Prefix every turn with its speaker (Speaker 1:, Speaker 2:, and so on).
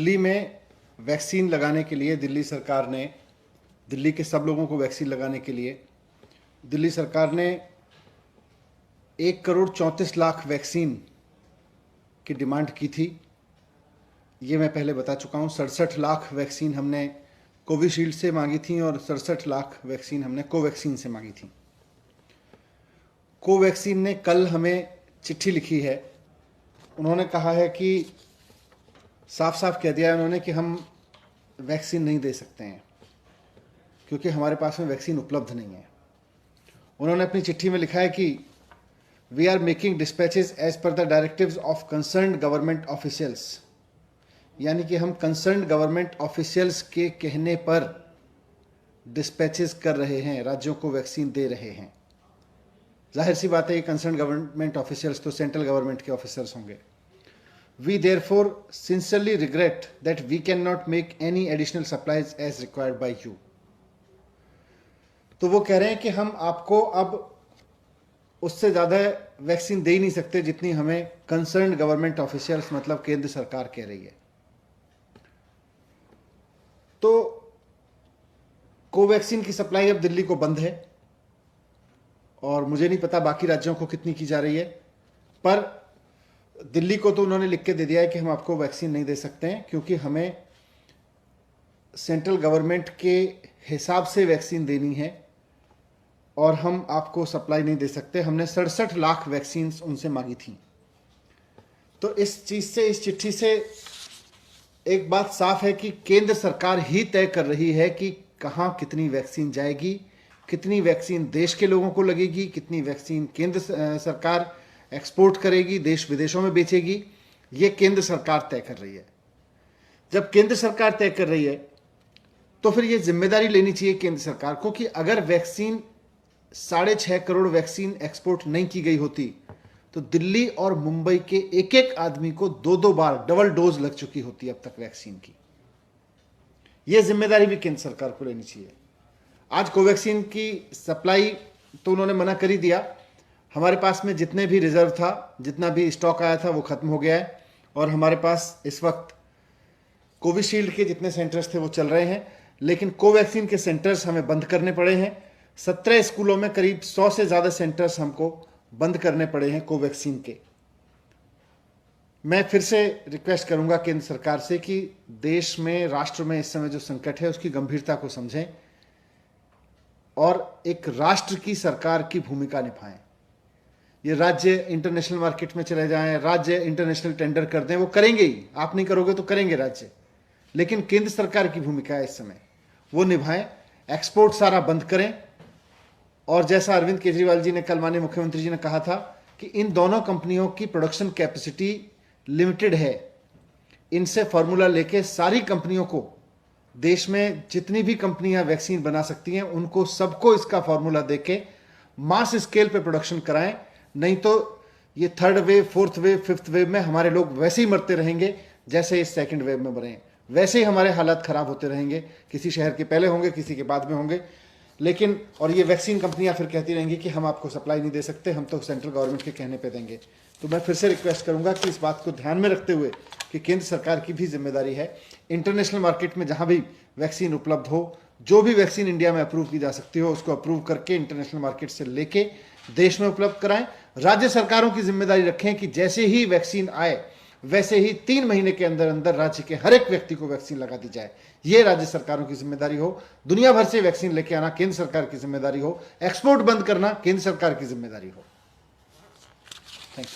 Speaker 1: दिल्ली में वैक्सीन लगाने के लिए दिल्ली सरकार ने, दिल्ली के सब लोगों को वैक्सीन लगाने के लिए दिल्ली सरकार ने 1,34,00,000 वैक्सीन की डिमांड की थी। ये मैं पहले बता चुका हूँ। 67 लाख वैक्सीन हमने कोविशील्ड से मांगी थी और 67 लाख वैक्सीन हमने कोवैक्सीन से मांगी थी। कोवैक्सीन ने कल हमें चिट्ठी लिखी है। उन्होंने कहा है कि साफ साफ कह दिया है उन्होंने कि हम वैक्सीन नहीं दे सकते हैं क्योंकि हमारे पास में वैक्सीन उपलब्ध नहीं है। उन्होंने अपनी चिट्ठी में लिखा है कि we are making dispatches as per the directives of concerned government officials, यानी कि हम कंसर्न्ड गवर्नमेंट ऑफिशियल्स के कहने पर डिस्पैचेस कर रहे हैं, राज्यों को वैक्सीन दे रहे हैं। जाहिर सी बात है ये कंसर्न्ड गवर्नमेंट ऑफिशियल्स तो सेंट्रल गवर्नमेंट के ऑफिसर्स होंगे। We therefore sincerely regret that we cannot make any additional supplies as required by you. तो वो कह रहे हैं कि हम आपको अब उससे ज़्यादा वैक्सीन दे ही नहीं सकते जितनी हमें कंसर्न्ड गवर्नमेंट ऑफिशियल्स मतलब केंद्र सरकार कह रही है। तो कोवैक्सीन की सप्लाई अब दिल्ली को बंद है और मुझे नहीं पता बाकी राज्यों को कितनी की जा रही है, पर दिल्ली को तो उन्होंने लिख के दे दिया है कि हम आपको वैक्सीन नहीं दे सकते हैं क्योंकि हमें सेंट्रल गवर्नमेंट के हिसाब से वैक्सीन देनी है और हम आपको सप्लाई नहीं दे सकते। हमने 67 लाख वैक्सीन उनसे मांगी थी। तो इस चीज़ से, इस चिट्ठी से एक बात साफ है कि केंद्र सरकार ही तय कर रही है कि कहाँ कितनी वैक्सीन जाएगी, कितनी वैक्सीन देश के लोगों को लगेगी, कितनी वैक्सीन केंद्र सरकार एक्सपोर्ट करेगी, देश विदेशों में बेचेगी। ये केंद्र सरकार तय कर रही है। जब केंद्र सरकार तय कर रही है तो फिर ये जिम्मेदारी लेनी चाहिए केंद्र सरकार को कि अगर वैक्सीन 6.5 करोड़ वैक्सीन एक्सपोर्ट नहीं की गई होती तो दिल्ली और मुंबई के एक एक आदमी को 2-2 बार डबल डोज लग चुकी होती अब तक वैक्सीन की। ये जिम्मेदारी भी केंद्र सरकार को लेनी चाहिए। आज कोवैक्सीन की सप्लाई तो उन्होंने मना कर ही दिया। हमारे पास में जितने भी रिजर्व था, जितना भी स्टॉक आया था वो खत्म हो गया है और हमारे पास इस वक्त कोविशील्ड के जितने सेंटर्स थे वो चल रहे हैं, लेकिन कोवैक्सीन के सेंटर्स हमें बंद करने पड़े हैं। 17 स्कूलों में करीब 100 से ज़्यादा सेंटर्स हमको बंद करने पड़े हैं कोवैक्सीन के। मैं फिर से रिक्वेस्ट करूंगा केंद्र सरकार से कि देश में, राष्ट्र में इस समय जो संकट है उसकी गंभीरता को समझें और एक राष्ट्र की सरकार की भूमिका निभाएं। ये राज्य इंटरनेशनल मार्केट में चले जाएं, राज्य इंटरनेशनल टेंडर कर दें, वो करेंगे ही। आप नहीं करोगे तो करेंगे राज्य, लेकिन केंद्र सरकार की भूमिका है इस समय, वो निभाएं। एक्सपोर्ट सारा बंद करें और जैसा अरविंद केजरीवाल जी ने कल माननीय मुख्यमंत्री जी ने कहा था कि इन दोनों कंपनियों की प्रोडक्शन कैपेसिटी लिमिटेड है, इनसे फॉर्मूला लेके सारी कंपनियों को, देश में जितनी भी कंपनियां वैक्सीन बना सकती हैं उनको सबको इसका फॉर्मूला देके मास स्केल पे प्रोडक्शन कराएं। नहीं तो ये 3rd wave, 4th wave, 5th wave में हमारे लोग वैसे ही मरते रहेंगे जैसे इस 2nd वेव में मरे। वैसे ही हमारे हालात खराब होते रहेंगे, किसी शहर के पहले होंगे, किसी के बाद में होंगे। लेकिन और ये वैक्सीन कंपनियां फिर कहती रहेंगी कि हम आपको सप्लाई नहीं दे सकते, हम तो सेंट्रल गवर्नमेंट के कहने पे देंगे। तो मैं फिर से रिक्वेस्ट करूंगा कि इस बात को ध्यान में रखते हुए कि केंद्र सरकार की भी जिम्मेदारी है, इंटरनेशनल मार्केट में जहां भी वैक्सीन उपलब्ध हो, जो भी वैक्सीन इंडिया में अप्रूव की जा सकती हो उसको अप्रूव करके इंटरनेशनल मार्केट से लेके देश में उपलब्ध कराएं। राज्य सरकारों की जिम्मेदारी रखें कि जैसे ही वैक्सीन आए वैसे ही 3 महीने के अंदर अंदर राज्य के हर एक व्यक्ति को वैक्सीन लगा दी जाए। ये राज्य सरकारों की जिम्मेदारी हो। दुनिया भर से वैक्सीन लेके आना केंद्र सरकार की जिम्मेदारी हो। एक्सपोर्ट बंद करना केंद्र सरकार की जिम्मेदारी हो। Thank you.